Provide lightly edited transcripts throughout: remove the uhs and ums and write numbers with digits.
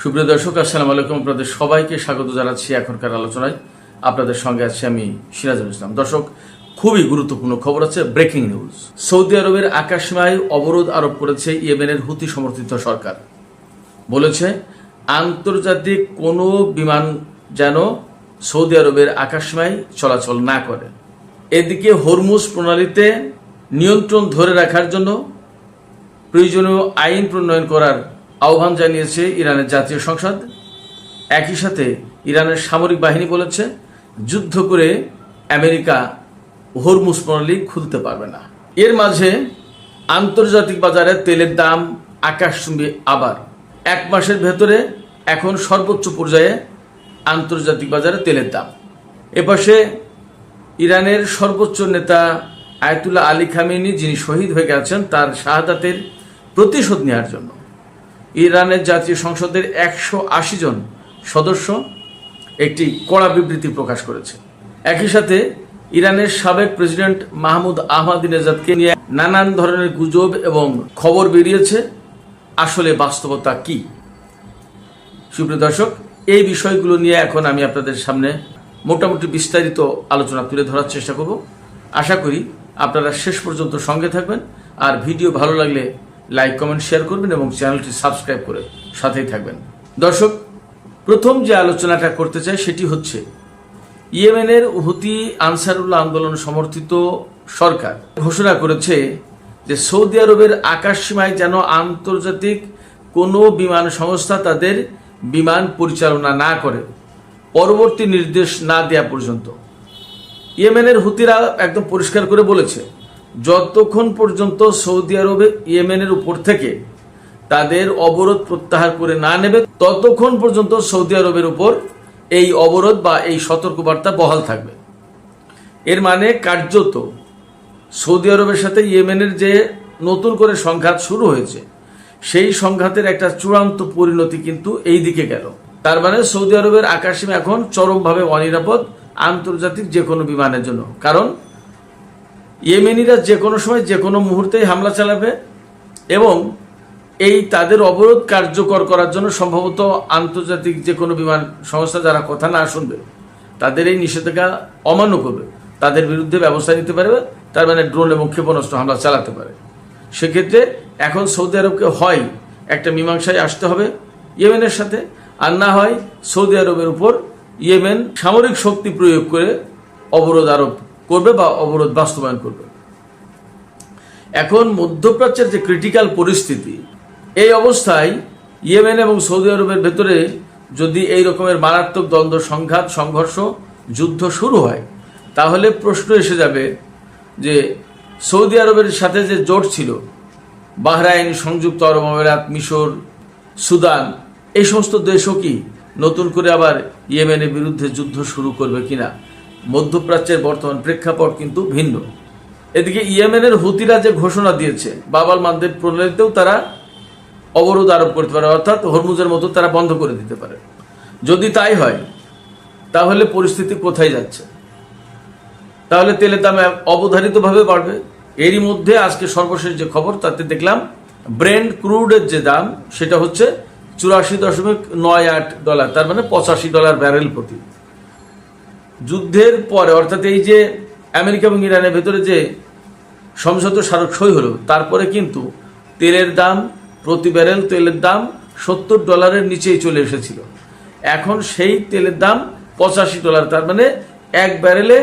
সুপ্রিয় দর্শক, আসসালামু আলাইকুম। আপনাদের সবাইকে স্বাগত জানাচ্ছি এখনকার আলোচনায়। আপনাদের সঙ্গে আছি আমি সিরাজুল ইসলাম। দর্শক, খুবই গুরুত্বপূর্ণ খবর আছে, ব্রেকিং নিউজ। সৌদি আরবের আকাশসীমায় অবরোধ আরোপ করেছে ইয়েমেনের হুতি সমর্থিত সরকার। বলেছে আন্তর্জাতিক কোনো বিমান যেন সৌদি আরবের আকাশসীমায় চলাচল না করে। এদিকে হরমুজ প্রণালীতে নিয়ন্ত্রণ ধরে রাখার জন্য প্রয়োজনীয় আইন প্রণয়ন করার আহ্বান জানিয়েছে ইরানের জাতীয় সংসদ। একই সাথে ইরানের সামরিক বাহিনী বলেছে যুদ্ধ করে আমেরিকা হরমুজ প্রণালী খুলতে পারবে না। এর মাঝে আন্তর্জাতিক বাজারে তেলের দাম আকাশচুম্বী। আবার এক মাসের ভেতরে এখন সর্বোচ্চ পর্যায়ে আন্তর্জাতিক বাজারে তেলের দাম। এপাশে ইরানের সর্বোচ্চ নেতা আয়াতুল্লাহ আলী খামেনি, যিনি শহীদ হয়ে গেছেন, তার শাহাদাতের প্রতিশোধ নেওয়ার জন্য ইরানের জাতীয় সংসদের 180 জন সদস্য একটি কড়া বিবৃতি প্রকাশ করেছে। একই সাথে ইরানের সাবেক প্রেসিডেন্ট মাহমুদ আহমাদিনেজাদকে নিয়ে নানান ধরনের গুজব এবং খবর বেরিয়েছে। আসলে বাস্তবতা কি? সুপ্রিয় দর্শক, এই বিষয়গুলো নিয়ে এখন আমি আপনাদের সামনে মোটামুটি বিস্তারিত আলোচনা তুলে ধরার চেষ্টা করব। আশা করি আপনারা শেষ পর্যন্ত সঙ্গে থাকবেন, আর ভিডিও ভালো লাগলে লাইক, কমেন্ট, শেয়ার করবেন এবং চ্যানেলটি সাবস্ক্রাইব করে সাথেই থাকবেন। দর্শক, প্রথম যে আলোচনাটা করতে চাই সেটি হচ্ছে ইয়েমেনের হুতি আনসারুল্লাহ আন্দোলন সমর্থিত সরকার ঘোষণা করেছে যে সৌদি আরবের আকাশসীমায় যেন আন্তর্জাতিক কোনো বিমান সংস্থা তাদের বিমান পরিচালনা না করে পরবর্তী নির্দেশ না দেওয়া পর্যন্ত। ইয়েমেনের হুতিরা একদম পরিষ্কার করে বলেছে যতক্ষণ পর্যন্ত সৌদি আরবে ইয়েমেনের উপর থেকে তাদের অবরোধ প্রত্যাহার করে না নেবে ততক্ষণ পর্যন্ত সৌদি আরবের উপর এই অবরোধ বা এই সতর্কবার্তা বহাল থাকবে। এর মানে কার্যত সৌদি আরবের সাথে ইয়েমেনের যে নতুন করে সংঘাত শুরু হয়েছে, সেই সংঘাতের একটা চূড়ান্ত পরিণতি কিন্তু এই দিকে গেল। তার মানে সৌদি আরবের আকাশসীমা এখন চরমভাবে অনিরাপদ আন্তর্জাতিক যে কোনো বিমানের জন্য। কারণ ইয়েমেনিরা যে কোনো সময় যে কোনো মুহূর্তেই হামলা চালাবে এবং এই তাদের অবরোধ কার্যকর করার জন্য সম্ভবত আন্তর্জাতিক যে কোনো বিমান সংস্থা যারা কথা না শুনবে, তাদের এই নিষেধাজ্ঞা অমান্য করবে, তাদের বিরুদ্ধে ব্যবস্থা নিতে পারবে। তার মানে ড্রোন এবং ক্ষেপণাস্ত্র হামলা চালাতে পারে। সেক্ষেত্রে এখন সৌদি আরবকে হয় একটা মীমাংসায় আসতে হবে ইয়েমেনের সাথে, আর না হয় সৌদি আরবের উপর ইয়েমেন সামরিক শক্তি প্রয়োগ করে অবরোধ আরোপ করবে বা অবরোধ বাস্তবায়ন করবে। এখন মধ্যপ্রাচ্যের যে ক্রিটিক্যাল পরিস্থিতি, এই অবস্থায় ইয়েমেন এবং সৌদি আরবের ভেতরে যদি এই রকমের মারাত্মক দ্বন্দ্ব, সংঘাত, সংঘর্ষ, যুদ্ধ শুরু হয়, তাহলে প্রশ্ন এসে যাবে যে সৌদি আরবের সাথে যে জোট ছিল বাহরাইন, সংযুক্ত আরব আমিরাত, মিশর, সুদান, এই সমস্ত দেশও কি নতুন করে আবার ইয়েমেনের বিরুদ্ধে যুদ্ধ শুরু করবে কিনা? মধ্যপ্রাচ্যের বর্তমান প্রেক্ষাপট কিন্তু ভিন্ন। এদিকে ইয়েমেনের হুতিরা যে ঘোষণা দিয়েছে বাবাল মান্দেব প্রণালীতেও তারা অবরোধ আরোপ করতে পারে, অর্থাৎ হরমুজের মতো তারা বন্ধ করে দিতে পারে। যদি তাই হয় তাহলে পরিস্থিতি কোথায় যাচ্ছে? তাহলে তেলের দাম অবধারিতভাবে বাড়বে। এরই মধ্যে আজকে সর্বশেষ যে খবর, তাতে দেখলাম ব্রেন্ট ক্রুডের যে দাম সেটা হচ্ছে $84.98, তার মানে $85 ব্যারেল প্রতি। যুদ্ধের পরে, অর্থাৎ এই যে আমেরিকা এবং ইরানের ভেতরে যে সমঝোতা স্মারক সই হলো, তারপরে কিন্তু তেলের দাম, প্রতি ব্যারেল তেলের দাম $70 নিচেই চলে এসেছিল। এখন সেই তেলের দাম $85, তার মানে এক ব্যারেলে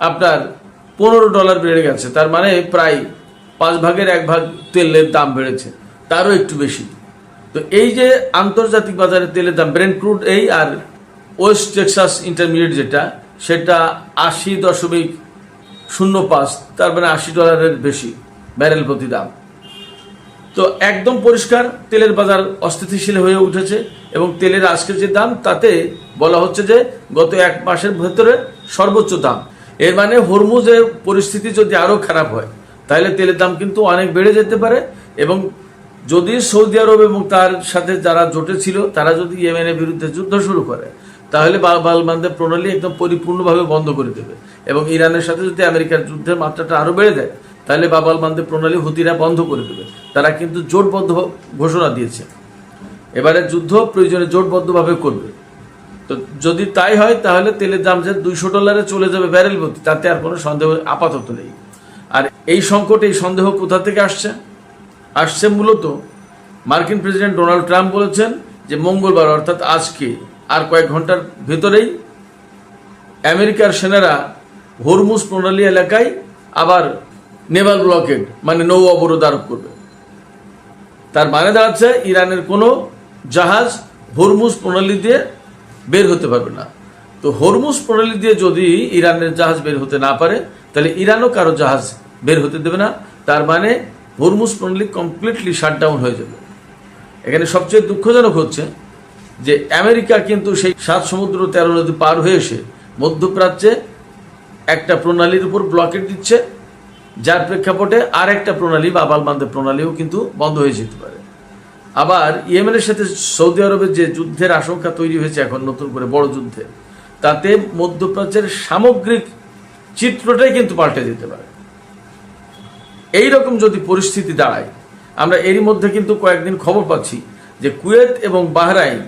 আপনার $15 বেড়ে গেছে। তার মানে প্রায় 5 ভাগের 1 ভাগ তেলের দাম বেড়েছে, তারও একটু বেশি। তো এই যে আন্তর্জাতিক বাজারে তেলের দাম, ব্রেন্ট ক্রুড এই আর ওয়েস্ট টেক্সাস ইন্টারমিডিয়েট যেটা, সেটা 80.05, তার মানে $80 বেশি ব্যারেল প্রতি দাম। তো একদম পরিষ্কার তেলের বাজার অস্থিতিশীল হয়ে উঠেছে এবং তেলের আজকের যে দাম, তাতে বলা হচ্ছে যে গত 1 মাসের ভেতরে সর্বোচ্চ দাম। এর মানে হরমুজের পরিস্থিতি যদি আরও খারাপ হয় তাহলে তেলের দাম কিন্তু অনেক বেড়ে যেতে পারে। এবং যদি সৌদি আরব এবং তার সাথে যারা জোটে ছিল তারা যদি ইয়েমেনের বিরুদ্ধে যুদ্ধ শুরু করে, তাহলে বাবাল মান্দেব প্রণালী একদম পরিপূর্ণভাবে বন্ধ করে দেবে। এবং ইরানের সাথে যদি আমেরিকার যুদ্ধের মাত্রাটা আরও বেড়ে যায়, তাহলে বাবাল মান্দেব প্রণালী হুতিরা বন্ধ করে দেবে। তারা কিন্তু জোটবদ্ধ ঘোষণা দিয়েছে। এবারে যুদ্ধ প্রয়োজনে জোটবদ্ধভাবে করবে। তো যদি তাই হয় তাহলে তেলের দাম যে $200 চলে যাবে ব্যারেল প্রতি, তাতে আর কোনো সন্দেহ আপাতত নেই। আর এই সংকট, এই সন্দেহ কোথা থেকে আসছে মূলত মার্কিন প্রেসিডেন্ট ডোনাল্ড ট্রাম্প বলেছেন যে মঙ্গলবার অর্থাৎ আজকে আর কয়েক ঘন্টার ভেতরেই আমেরিকার সেনারা হরমুজ প্রণালী এলাকায় আবার নেভাল ব্লকেড মানে নৌ অবরোধ আরোপ করবে। তার মানে দাঁড়াচ্ছে ইরানের কোনো জাহাজ হরমুজ প্রণালী দিয়ে বের হতে পারবে না। তো হরমুজ প্রণালী দিয়ে যদি ইরানের জাহাজ বের হতে না পারে তাহলে ইরানও কারো জাহাজ বের হতে দেবে না। তার মানে হরমুজ প্রণালী কমপ্লিটলি শাটডাউন হয়ে যাবে। এখানে সবচেয়ে দুঃখজনক হচ্ছে যে আমেরিকা কিন্তু সেই 7 সমুদ্র 13 নদী পার হয়ে এসে মধ্যপ্রাচ্যে একটা প্রণালীর উপর ব্লকেট দিচ্ছে, যার প্রেক্ষাপটে আর একটা প্রণালী বা বালবান্ধব প্রণালীও কিন্তু বন্ধ হয়ে যেতে পারে। আবার ইয়েমেনের সাথে সৌদি আরবের যে যুদ্ধের আশঙ্কা তৈরি হয়েছে এখন নতুন করে বড় যুদ্ধে, তাতে মধ্যপ্রাচ্যের সামগ্রিক চিত্রটাই কিন্তু পাল্টে যেতে পারে। এই রকম যদি পরিস্থিতি দাঁড়ায়, আমরা এরই মধ্যে কিন্তু কয়েকদিন খবর পাচ্ছি যে কুয়েত এবং বাহরাইন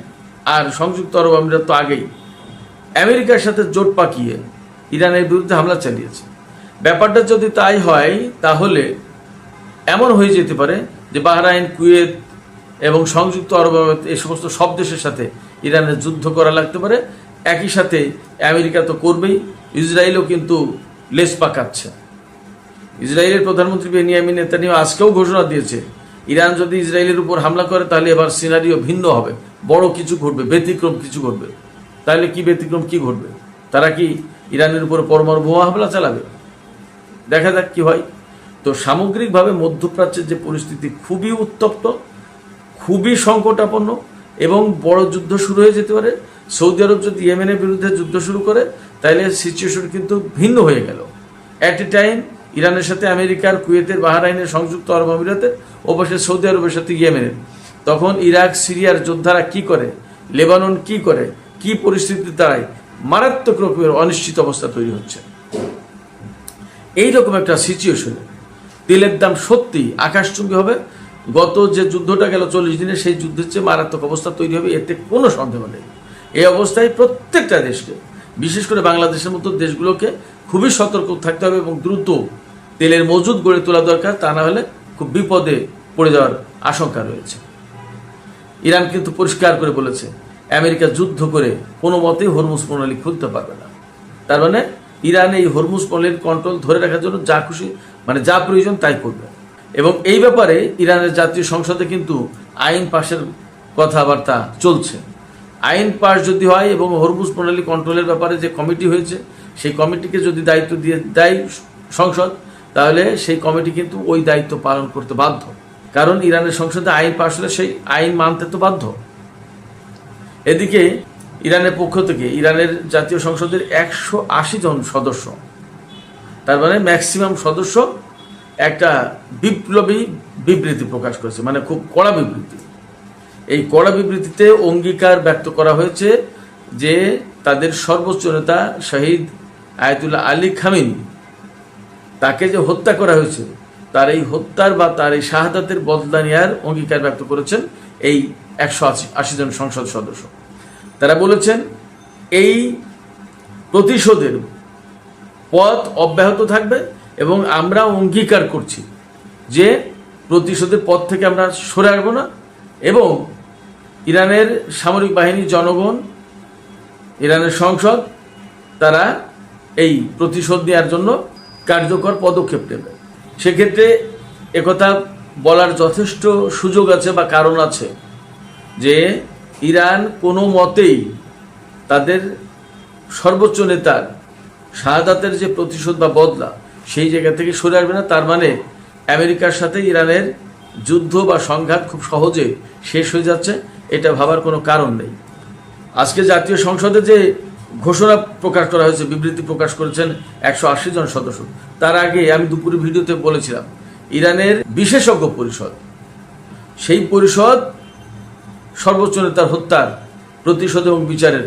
আর সংযুক্ত আরব আমিরাত তো আগেই আমেরিকার সাথে জোট পাকিয়ে ইরানের বিরুদ্ধে হামলা চালিয়েছে। ব্যাপারটা যদি তাই হয় তাহলে এমন হয়ে যেতে পারে যে বাহরাইন, কুয়েত এবং সংযুক্ত আরব আমিরাত এই সমস্ত সব দেশের সাথে ইরানের যুদ্ধ করা লাগতে পারে। একই সাথে আমেরিকা তো করবেই, ইসরায়েলও কিন্তু লেজ পাকাচ্ছে। ইসরায়েলের প্রধানমন্ত্রী বেনিয়ামিন নেতানিয়াহু আজকেও ঘোষণা দিয়েছে ইরান যদি ইসরায়েলের উপর হামলা করে তাহলে এবার সিনারিও ভিন্ন হবে, বড় কিছু ঘটবে, ব্যতিক্রম কিছু ঘটবে। তাহলে কি ব্যতিক্রম কি ঘটবে? তারা কি ইরানের উপর পরমাণু বোমা হামলা চালাবে? দেখা যাক কি হয়। তো সামগ্রিকভাবে মধ্যপ্রাচ্যের যে পরিস্থিতি খুবই উত্তপ্ত, খুবই সংকটাপন্ন এবং বড় যুদ্ধ শুরু হয়ে যেতে পারে। সৌদি আরব যদি ইয়েমেনের বিরুদ্ধে যুদ্ধ শুরু করে তাহলে সিচুয়েশন কিন্তু ভিন্ন হয়ে গেল। অ্যাট এ টাইম ইরানের সাথে আমেরিকার, কুয়েতের, বাহরাইনের, সংযুক্ত আরব আমিরাতের, ওপাশে সৌদি আরবের সাথে ইয়েমেনের। তখন ইরাক, সিরিয়ার যোদ্ধারা কি করে, লেবানন কি করে, কি পরিস্থিতি দাঁড়ায়, মারাত্মক রকমের অনিশ্চিত অবস্থা তৈরি হচ্ছে। এইরকম একটা সিচুয়েশনে তেলের দাম সত্যি আকাশচুম্বী হবে। গত যে যুদ্ধটা গেল 40 দিনে, সেই যুদ্ধের চেয়ে মারাত্মক অবস্থা তৈরি হবে, এতে কোনো সন্দেহ নেই। এই অবস্থায় প্রত্যেকটা দেশকে, বিশেষ করে বাংলাদেশের মতো দেশগুলোকে খুবই সতর্ক থাকতে হবে এবং দ্রুত তেলের মজুদ গড়ে তোলা দরকার। তা না হলে খুব বিপদে পড়ে যাওয়ার আশঙ্কা রয়েছে। ইরান কিন্তু পরিষ্কার করে বলেছে আমেরিকা যুদ্ধ করে কোনো মতেই হরমুজ প্রণালী খুলতে পারবে না। তার মানে ইরান এই হরমুজ প্রণালীর কন্ট্রোল ধরে রাখার জন্য যা খুশি মানে যা প্রয়োজন তাই করবে। এবং এই ব্যাপারে ইরানের জাতীয় সংসদে কিন্তু আইন পাশের কথাবার্তা চলছে। আইন পাশ যদি হয় এবং হরমুজ প্রণালী কন্ট্রোলের ব্যাপারে যে কমিটি হয়েছে সেই কমিটিকে যদি দায়িত্ব দিয়ে দেয় সংসদ, তাহলে সেই কমিটি কিন্তু ওই দায়িত্ব পালন করতে বাধ্য। কারণ ইরানের সংসদে আইন পাশ হলে সেই আইন মানতে তো বাধ্য। এদিকে ইরানের পক্ষ থেকে ইরানের জাতীয় সংসদের 180 জন সদস্য, তার মানে ম্যাক্সিমাম সদস্য একটা বিপ্লবী বিবৃতি প্রকাশ করেছে, মানে খুব কড়া বিবৃতি। এই কড়া বিবৃতিতে অঙ্গীকার ব্যক্ত করা হয়েছে যে তাদের সর্বোচ্চ নেতা শহীদ আয়াতুল্লাহ আলী খামেনি, তাকে যে হত্যা করা হয়েছে, তার এই হত্যার বা তার এই শাহাদাতের বদলা নেওয়ার অঙ্গীকার ব্যক্ত করেছেন এই 180 জন সংসদ সদস্য। তারা বলেছেন এই প্রতিশোধের পথ অব্যাহত থাকবে এবং আমরা অঙ্গীকার করছি যে প্রতিশোধের পথ থেকে আমরা সরে আসবো না এবং ইরানের সামরিক বাহিনী, জনগণ, ইরানের সংসদ তারা এই প্রতিশোধ নেওয়ার জন্য কার্যকর পদক্ষেপ নেবে। সেক্ষেত্রে একথা বলার যথেষ্ট সুযোগ আছে বা কারণ আছে যে ইরান কোনো মতেই তাদের সর্বোচ্চ নেতার শাহাদাতের যে প্রতিশোধ বা বদলা সেই জায়গা থেকে সরে আসবে না। তার মানে আমেরিকার সাথে ইরানের যুদ্ধ বা সংঘাত খুব সহজে শেষ হয়ে যাচ্ছে, এটা ভাবার কোনো কারণ নেই। আজকে জাতীয় সংসদে যে ঘোষণা প্রকাশ করা হয়েছে, বিবৃতি প্রকাশ করেছেন 180 জন সদস্য, তার আগে আমি দুপুরে ভিডিওতে বলেছিলাম ইরানের বিশেষজ্ঞ পরিষদ, সেই পরিষদ সর্বোচ্চ নেতার হত্যার প্রতিশোধ এবং বিচারের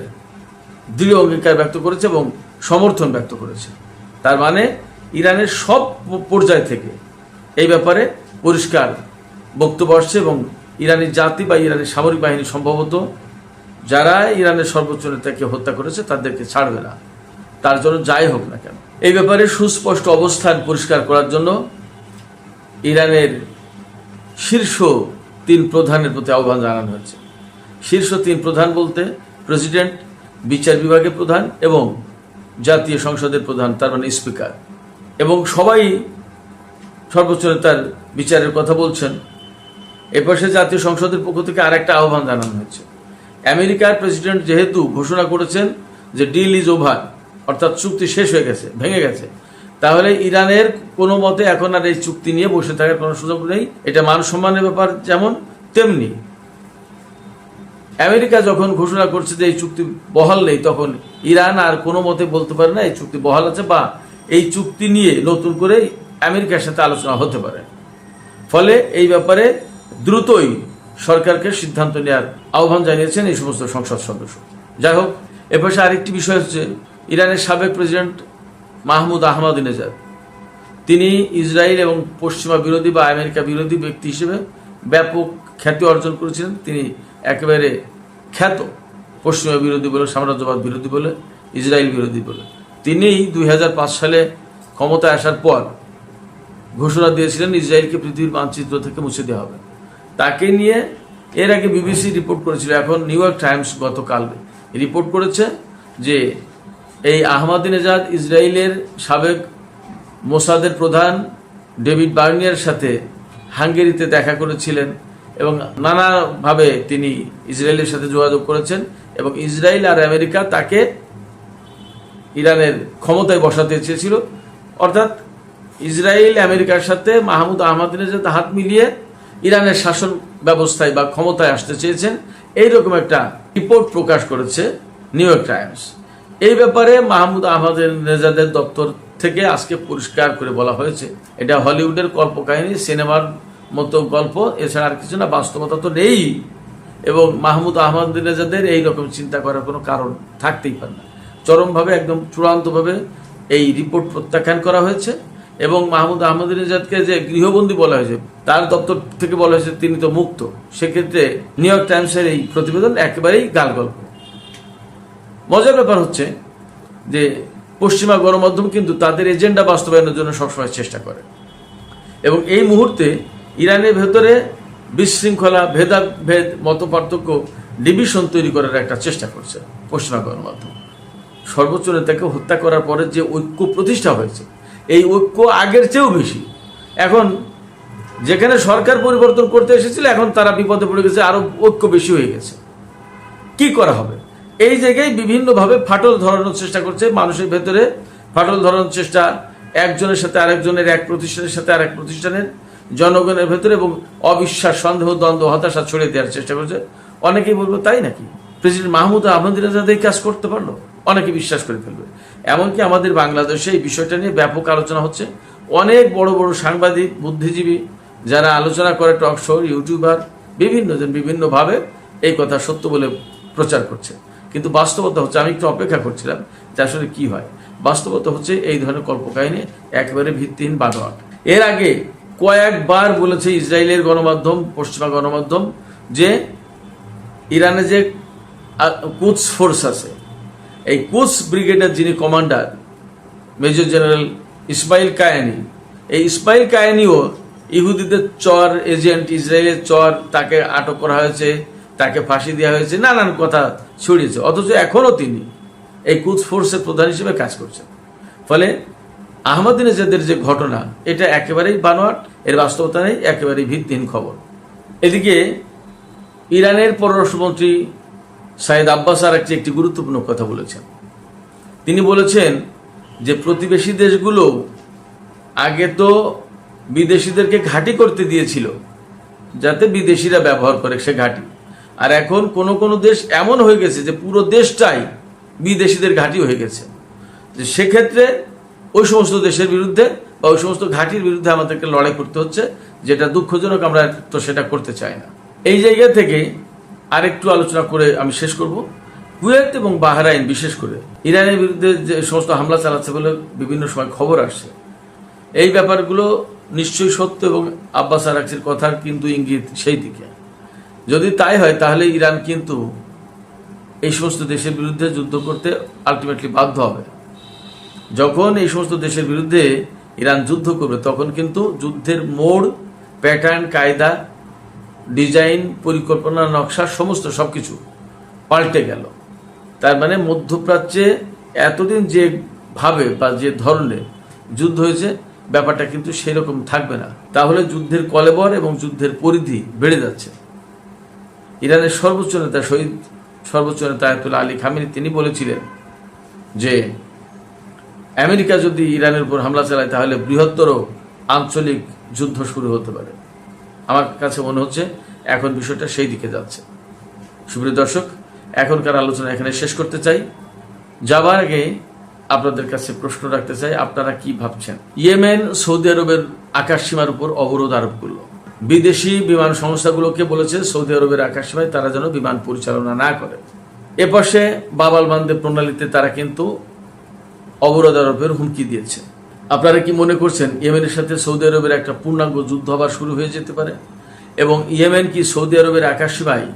দৃঢ় অঙ্গীকার ব্যক্ত করেছে এবং সমর্থন ব্যক্ত করেছে। তার মানে ইরানের সব পর্যায় থেকে এই ব্যাপারে পরিষ্কার বক্তব্য আসছে এবং ইরানি জাতি বা ইরানের সামরিক বাহিনী সম্ভবত যারা ইরানের সর্বোচ্চ নেতাকে হত্যা করেছে তাদেরকে ছাড়বে না, তার জন্য যাই হোক না কেন। এই ব্যাপারে সুস্পষ্ট অবস্থান পরিষ্কার করার জন্য ইরানের শীর্ষ 3 প্রধানের প্রতি আহ্বান জানানো হয়েছে। শীর্ষ 3 প্রধান বলতে প্রেসিডেন্ট, বিচার বিভাগের প্রধান এবং জাতীয় সংসদের প্রধান, তার মানে স্পিকার, এবং সবাই সর্বোচ্চ নেতার বিচারের কথা বলছেন। এপাশে জাতীয় সংসদের পক্ষ থেকে আরেকটা আহ্বান জানানো হয়েছে। আমেরিকার প্রেসিডেন্ট যেহেতু ঘোষণা করেছেন যে ডিল ইজ ওভার, অর্থাৎ চুক্তি শেষ হয়ে গেছে, ভেঙে গেছে, তাহলে ইরানের কোনো মতে এখন আর এই চুক্তি নিয়ে বসে থাকার কোনো সুযোগ নেই। এটা মান সম্মানের ব্যাপার যেমন, তেমনি আমেরিকা যখন ঘোষণা করছে যে এই চুক্তি বহাল নেই, তখন ইরান আর কোনো মতে বলতে পারে না এই চুক্তি বহাল আছে, বা এই চুক্তি নিয়ে নতুন করে আমেরিকার সাথে আলোচনা হতে পারে। ফলে এই ব্যাপারে দ্রুতই সরকারকে সিদ্ধান্ত নেওয়ার আহ্বান জানিয়েছেন এই সমস্ত সংসদ সদস্য। যাই হোক, এপাশে আরেকটি বিষয় হচ্ছে ইরানের সাবেক প্রেসিডেন্ট মাহমুদ আহমাদিনেজাদ, তিনি ইসরায়েল এবং পশ্চিমা বিরোধী বা আমেরিকা বিরোধী ব্যক্তি হিসেবে ব্যাপক খ্যাতি অর্জন করেছিলেন। তিনি একেবারে খ্যাত পশ্চিমা বিরোধী বলে, সাম্রাজ্যবাদ বিরোধী বলে, ইসরায়েল বিরোধী বলে। তিনি 2005 সালে ক্ষমতায় আসার পর ঘোষণা দিয়েছিলেন ইসরায়েলকে পৃথিবীর মানচিত্র থেকে মুছে দেওয়া হবে। তাকে নিয়ে এর আগে বিবিসি রিপোর্ট করেছিল, এখন নিউ ইয়র্ক টাইমস গতকাল রিপোর্ট করেছে যে এই আহমাদিনেজাদ ইসরায়েলের সাবেক মোসাদের প্রধান ডেভিড বার্নিয়ার সাথে হাঙ্গেরিতে দেখা করেছিলেন এবং নানাভাবে তিনি ইসরায়েলের সাথে যোগাযোগ করেছেন, এবং ইসরায়েল আর আমেরিকা তাকে ইরানের ক্ষমতায় বসাতে চেয়েছিল। অর্থাৎ ইসরায়েল আমেরিকার সাথে মাহমুদ আহমাদিনেজাদ হাত মিলিয়ে ইরানের শাসন ব্যবস্থায় বা ক্ষমতায় আসতে চেয়েছেন, এইরকম একটা রিপোর্ট প্রকাশ করেছে নিউ ইয়র্ক টাইমস। এই ব্যাপারে মাহমুদ আহমাদিনেজাদের দপ্তর থেকে আজকে পরিষ্কার করে বলা হয়েছে এটা হলিউডের কল্পকাহিনী, সিনেমার মতো গল্প, এছাড়া আর কিছু না, বাস্তবতা তো নেই। এবং মাহমুদ আহমাদিনেজাদের এইরকম চিন্তা করার কোনো কারণ থাকতেই পারে না। চরমভাবে, একদম চূড়ান্তভাবে এই রিপোর্ট প্রত্যাখ্যান করা হয়েছে এবং মাহমুদ আহমাদিনেজাদকে যে গৃহবন্দী বলা হয়েছে, তার দপ্তর থেকে বলা হয়েছে তিনি তো মুক্ত। সেক্ষেত্রে নিউ ইয়র্ক টাইমসের এই প্রতিবেদন একেবারেই গালগল্প। মজার ব্যাপার হচ্ছে যে পশ্চিমা গণমাধ্যম কিন্তু তাদের এজেন্ডা বাস্তবায়নের জন্য সবসময় চেষ্টা করে, এবং এই মুহূর্তে ইরানের ভেতরে বিশৃঙ্খলা, ভেদাভেদ, মত পার্থক্য, ডিভিশন তৈরি করার একটা চেষ্টা করছে পশ্চিমা গণমাধ্যম। সর্বোচ্চ নেতাকে হত্যা করার পরে যে ঐক্য প্রতিষ্ঠা হয়েছে, এই ঐক্য আগের চেয়েও বেশি। এখন যেখানে সরকার পরিবর্তন করতে এসেছিল, এখন তারা বিপদে পড়ে গেছে, আরো ঐক্য বেশি হয়ে গেছে। কি করা হবে? এই জায়গায় বিভিন্নভাবে ফাটল ধরানোর চেষ্টা করছে মানুষের ভেতরে। ফাটল ধরানোর চেষ্টা একজনের সাথে আরেকজনের, এক প্রতিষ্ঠানের সাথে আরেক প্রতিষ্ঠানের, জনগণের ভেতরে, এবং অবিশ্বাস, সন্দেহ, দ্বন্দ্ব, হতাশা ছড়িয়ে দেওয়ার চেষ্টা করছে। অনেকেই বলবো তাই নাকি প্রেসিডেন্ট মাহমুদ আহমাদিনেজাদ এই কাজ করতে পারলো? অনেকে বিশ্বাস করে ফেলবে। এমনকি আমাদের বাংলাদেশে এই বিষয়টা নিয়ে ব্যাপক আলোচনা হচ্ছে। অনেক বড় বড় সাংবাদিক, বুদ্ধিজীবী যারা আলোচনা করে, টক শো, ইউটিউবার, বিভিন্নজন বিভিন্নভাবে এই কথা সত্য বলে প্রচার করছে। কিন্তু বাস্তবতা হচ্ছে, আমি একটু অপেক্ষা করছিলাম যে আসলে কি হয়। বাস্তবতা হচ্ছে এই ধরনের কল্পকাহিনী একেবারে ভিত্তিহীন বানোয়াট। এর আগে কয়েকবার বলেছে ইসরায়েলের গণমাধ্যম, পশ্চিমা গণমাধ্যম, যে ইরানে যে কুদস ফোর্স আছে, এই কুদস ব্রিগেডের যিনি commander major general Ismail Kayani, এই ইসমাইল কায়ানিও ইহুদিদের চর এজেন্ট, ইসরায়েলের চর, তাকে আটক করা হয়েছে, তাকে ফাঁসি দেওয়া হয়েছে, নানান কথা ছড়িয়েছে। অথচ এখনও তিনি এই কুদস ফোর্সের প্রধান হিসেবে কাজ করছেন। ফলে আহমাদিনেজাদের যে ঘটনা, এটা একেবারেই বানোয়াট, এর বাস্তবতা নেই, একেবারেই ভিত্তিহীন খবর। এদিকে ইরানের পররাষ্ট্রমন্ত্রী সাইদ আব্বাস আরাকচি একটি গুরুত্বপূর্ণ কথা বলেছেন। তিনি বলেছেন যে প্রতিবেশী দেশগুলো আগে তো বিদেশিদেরকে ঘাঁটি করতে দিয়েছিল যাতে বিদেশিরা ব্যবহার করে সে ঘাঁটি, আর এখন কোন কোন দেশ এমন হয়ে গেছে যে পুরো দেশটাই বিদেশিদের ঘাঁটি হয়ে গেছে। যে সেক্ষেত্রে ওই সমস্ত দেশের বিরুদ্ধে বা ওই সমস্ত ঘাঁটির বিরুদ্ধে আমাদেরকে লড়াই করতে হচ্ছে, যেটা দুঃখজনক, আমরা তো সেটা করতে চাই না। এই জায়গা থেকে আরেকটু আলোচনা করে আমি শেষ করব। কুয়েত এবং বাহরাইন বিশেষ করে ইরানের বিরুদ্ধে যে সমস্ত হামলা চালাচ্ছে বলে বিভিন্ন সময় খবর আসছে, এই ব্যাপারগুলো নিশ্চয়ই সত্য এবং আব্বাস আরাকচির কথার কিন্তু ইঙ্গিত সেই দিকে। যদি তাই হয় তাহলে ইরান কিন্তু এই সমস্ত দেশের বিরুদ্ধে যুদ্ধ করতে আলটিমেটলি বাধ্য হবে। যখন এই সমস্ত দেশের বিরুদ্ধে ইরান যুদ্ধ করবে তখন কিন্তু যুদ্ধের মোড়, প্যাটার্ন, কায়দা, ডিজাইন, পরিকল্পনা, নকশা সমস্ত সবকিছু পাল্টে গেল। তার মানে মধ্যপ্রাচ্যে এতদিন যে ভাবে বা যে ধরনের যুদ্ধ হয়েছে ব্যাপারটা কিন্তু সেরকম থাকবে না। তাহলে যুদ্ধের কলেবর এবং যুদ্ধের পরিধি বেড়ে যাচ্ছে। ইরানের সর্বোচ্চ নেতা সর্বোচ্চ নেতা আয়াতুল্লাহ আলী খামেনি তিনি বলেছিলেন যে আমেরিকা যদি ইরানের উপর হামলা চালায় তাহলে বৃহত্তর আঞ্চলিক যুদ্ধ শুরু হতে পারে। আমার কাছে মনে হচ্ছে এখন বিষয়টা সেই দিকে যাচ্ছে। সুপ্রিয় দর্শক, এখনকার আলোচনা এখানে শেষ করতে চাই। যাবার আগে আপনাদের কাছে প্রশ্ন রাখতে চাই, আপনারা কি ভাবছেন? ইয়েমেন সৌদি আরবের আকাশসীমার উপর অবরোধ আরোপ করলো। বিদেশি বিমান সংস্থাগুলোকে বলেছে সৌদি আরবের আকাশসীমায় তারা যেন বিমান পরিচালনা না করে। এপাশে বাবাল বান্দে প্রণালীতে তারা কিন্তু অবরোধ আরোপের হুমকি দিয়েছে। আপনারা কি মনে করছেন ইয়েমেনের সাথে সৌদি আরবের একটা পূর্ণাঙ্গ যুদ্ধ আবার শুরু হয়ে যেতে পারে? এবং ইয়েমেন কি সৌদি আরবের আকাশসীমায়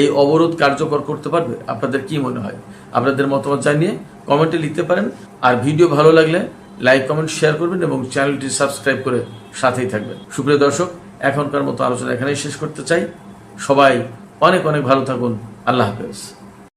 এই অবরোধ কার্যকর করতে পারবে? আপনাদের কি মনে হয়? আপনাদের মতামত জানিয়ে কমেন্টে লিখতে পারেন। আর ভিডিও ভালো লাগলে লাইক, কমেন্ট, শেয়ার করবেন এবং চ্যানেলটি সাবস্ক্রাইব করে সাথেই থাকবেন। সুপ্রিয় দর্শক, এখনকার মতো আলোচনা এখানেই শেষ করতে চাই। সবাই অনেক অনেক ভালো থাকুন। আল্লাহ হাফেজ।